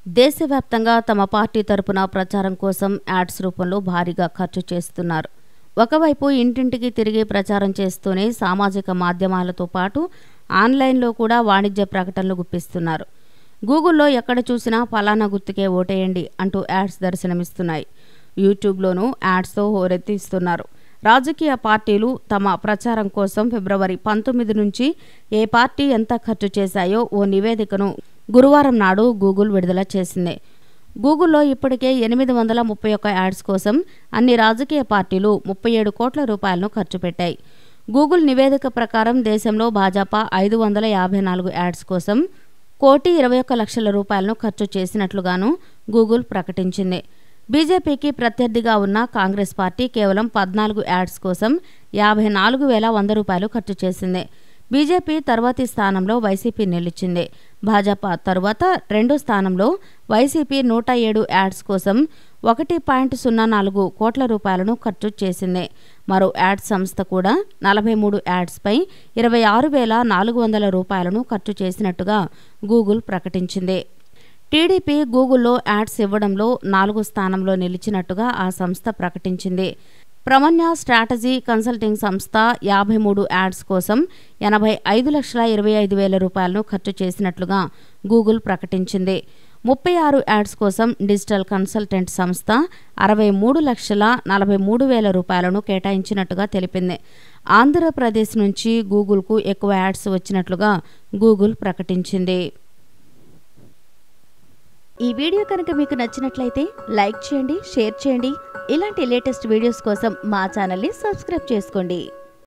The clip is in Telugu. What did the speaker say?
దేశవ్యాప్తంగా తమ పార్టీ తరపున ప్రచారం కోసం యాడ్స్ రూపంలో భారీగా ఖర్చు చేస్తున్నారు. ఒకవైపు ఇంటింటికి తిరిగి ప్రచారం చేస్తూనే సామాజిక మాధ్యమాలతో పాటు ఆన్లైన్లో కూడా వాణిజ్య ప్రకటనలు గుప్పిస్తున్నారు. గూగుల్లో ఎక్కడ చూసినా ఫలానా గుర్తుకే ఓటేయండి అంటూ యాడ్స్ దర్శనమిస్తున్నాయి. యూట్యూబ్లోనూ యాడ్స్తో హోరెత్తిస్తున్నారు. రాజకీయ పార్టీలు తమ ప్రచారం కోసం ఫిబ్రవరి 19 నుంచి ఏ పార్టీ ఎంత ఖర్చు చేశాయో ఓ నివేదికను గురువారం నాడు గూగుల్ విడుదల చేసింది. గూగుల్లో ఇప్పటికే 831 యాడ్స్ కోసం అన్ని రాజకీయ పార్టీలు 37 కోట్ల రూపాయలను ఖర్చు పెట్టాయి. గూగుల్ నివేదిక ప్రకారం దేశంలో భాజపా 554 యాడ్స్ కోసం 1,21,00,000 రూపాయలను ఖర్చు చేసినట్లుగాను గూగుల్ ప్రకటించింది. బీజేపీకి ప్రత్యర్థిగా ఉన్న కాంగ్రెస్ పార్టీ కేవలం 14 యాడ్స్ కోసం 54,100 రూపాయలు ఖర్చు చేసింది. బీజేపీ తర్వాతి స్థానంలో వైసీపీ నిలిచింది. భాజపా తరువాత రెండో స్థానంలో వైసీపీ 107 యాడ్స్ కోసం 1.04 కోట్ల రూపాయలను ఖర్చు చేసింది. మరో యాడ్ సంస్థ కూడా 43 యాడ్స్పై 26,400 రూపాయలను ఖర్చు చేసినట్టుగా గూగుల్ ప్రకటించింది. టీడీపీ గూగుల్లో యాడ్స్ ఇవ్వడంలో 4వ స్థానంలో నిలిచినట్టుగా ఆ సంస్థ ప్రకటించింది. ప్రమన్య స్ట్రాటజీ కన్సల్టింగ్ సంస్థ 53 యాడ్స్ కోసం 85,25,000 రూపాయలను ఖర్చు చేసినట్లుగా గూగుల్ ప్రకటించింది. 36 యాడ్స్ కోసం డిజిటల్ కన్సల్టెంట్ సంస్థ 63,43,000 రూపాయలను కేటాయించినట్టుగా తెలిపింది. ఆంధ్రప్రదేశ్ నుంచి గూగుల్కు ఎక్కువ యాడ్స్ వచ్చినట్లుగా గూగుల్ ప్రకటించింది. ఈ వీడియో కనుక మీకు నచ్చినట్లయితే లైక్ చేయండి, షేర్ చేయండి. ఇలాంటి లేటెస్ట్ వీడియోస్ కోసం మా ఛానల్ని సబ్స్క్రైబ్ చేసుకోండి.